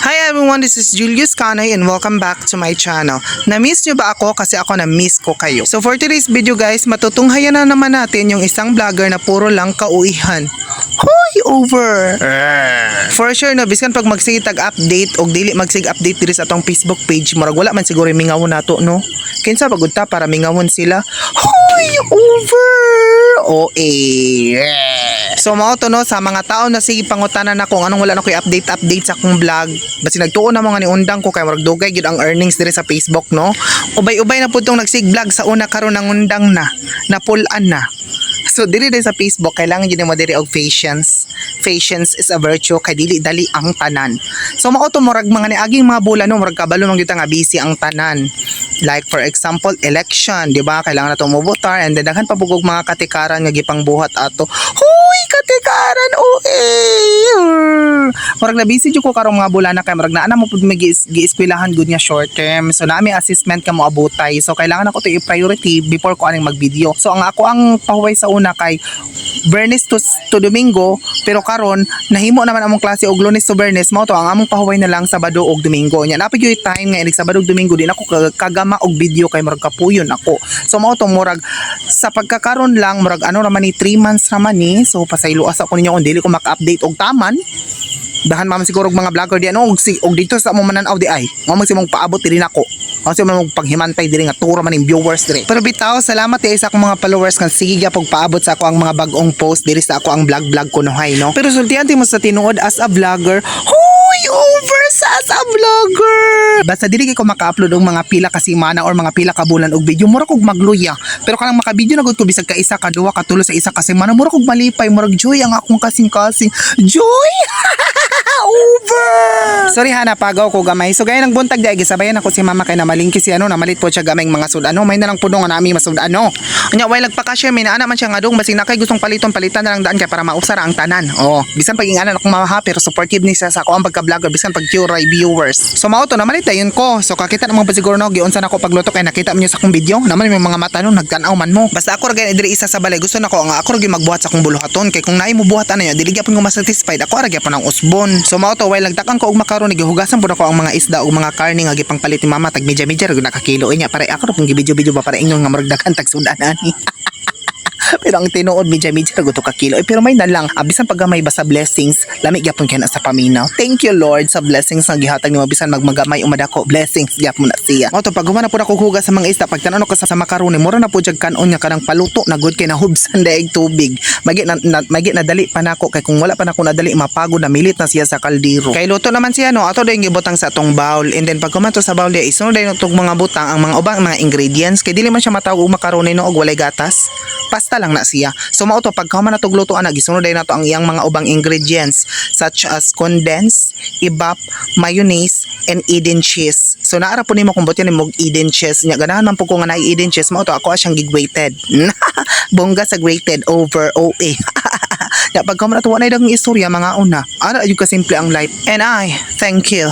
Hi everyone, this is Julius Kanoy and welcome back to my channel. Na-miss nyo ba ako? Kasi ako na-miss ko kayo. So for today's video guys, matutunghayan na naman natin yung isang vlogger na puro lang kauihan. Hoy, over! For sure no, biskan pag magsitag update o dili magsig update diri sa atong Facebook page, murag wala man siguro mingawon nato no. Kinsa pagudta para mingawon sila. Hoy, over! So mao to no, sa mga tao na sige pangutanan na kung anong wala na ko'y update sa akong vlog. Basi nagtuon na mga ni undang ko kay murag dugay gid ang earnings diri sa Facebook no. Ubay-ubay na pud tong nagsig vlog sa una karon ng undang na, napulan na. So diri sa Facebook kailangan gyud mo diri og patience. Patience is a virtue kay dili dali ang tanan. So mao to murag mga niaging mga bulan no, murag kabalo man gyud nga busy ang tanan. Like for example, election, di ba? Kailangan na tumubotar and then daghan pa pugog mga katikaran nga gipang buhat ato. Hoy, katikaran murag na busy jud ko karong mga bulan na kay murag naa na mo pud gi-eskwelahan gud nga short term. So naami assessment ka mo abutay. So kailangan ako to i-priority before ko aning mag-video. So ang ako ang pahuway sa una kay Bernes to Domingo, pero karon nahimo naman among klase og Lunes to Bernes, mao to ang among pahuway na lang Sabado ug Domingo. Nya napay gyud time nga inig Sabado ug Domingo din ako kagama og video kay murag kapuyon ako. So mao to murag sa pagkakaron lang murag ano raman ni 3 months raman ni. So pasayloas ako ninyo kung dili ko maka-update og taman. Dahan man siguro og mga vlogger di ano og dito sa among mananaw di ay. Mao magsimong paabot diri nako. Kasi mo paghimantay diri nga turo man yung viewers diri. Pero bitaw, salamat sa akong mga followers nga sige gyapon paabot sa ako ang mga bag-ong post diri sa ako ang vlog ko nohay no. Pero sultihan ti mo sa tinuod as a vlogger. Hoy, over sa as a vlogger. Basta diri kay ko maka-upload og mga pila ka semana or mga pila ka bulan og video, mura kog magluya. Pero kanang maka-video na gud ko bisag ka isa ka duha ka tulo sa isa ka semana, mura kog malipay, murag joy ang akong kasing-kasing. Joy! Over! Sorry ha, napagaw ko gamay. So gaya ng buntag dai gisabayan ako si mama kay namalingki si ano, namalit po siya gamay mga sudano. May na lang puno nga nami masudano. Unya way nagpa-cashier may naana man siya nga dong basi na kay gustong palitan na lang daan kay para mausara ang tanan. Oh, bisan pag ingana akong maha pero supportive ni sa ako ang pagka-vlogger bisan pag QRay viewers. So mao to namalit dayon ko. So kakita namang pa siguro no giunsa nako pagluto kay nakita mo sa akong video. Naman yung mga mata no nagtan-aw man mo. Basta ako ra diri isa sa balay gusto nako nga ako ra magbuhat sa akong buluhaton kay kung naay mo buhatan na dili gyapon ko masatisfied ako ra gyapon ang usbon. So mao to way lagtakan ko og makaron gihugasan pud ako ang mga isda ug mga karne nga gipang palit ni mama tag medya-medya ra nakakilo niya para ako pong gibidyo-bidyo ba para ingon nga murag daghan tag sudan ani. Pero ang tinuod medya-medya ra guto ka kilo. Pero may na lang bisan paggamay ba sa blessings lami gyapon kay na sa paminaw. Thank you Lord sa blessings nga gihatag nimo bisan magmagamay umadako blessings gyapon na siya. Mao to pag humana pud ako hugas sa mga isda pag tan-aw ko sa makaroni mura na pud jag kanon nya kanang paluto na good kay nahubsan daig tubig. Magi na dali pa nako kay kung wala pa nako nadali mapagod na milit na siya sa kaldero. Kay luto naman siya no ato dayon gibutang sa atong bowl and then pag kumato sa bowl dia isunod dayon tug mga butang ang mga ubang mga ingredients kay dili man siya matawag og makaroni no og walay gatas. Pasta lang na siya. So mao to pag human na tug luto ana gisunod dayon nato ang iyang mga ubang ingredients such as condensed, ibap, mayonnaise and Eden cheese. So naara po nimo kung butin nimo Eden cheese nya ganahan man po ko nga naay Eden cheese mao to ako siyang gigweighted. Bongga sa grated over OA. Ya pag human na to na dagang istorya mga una. Ara yung kasimple ang life. And I thank you.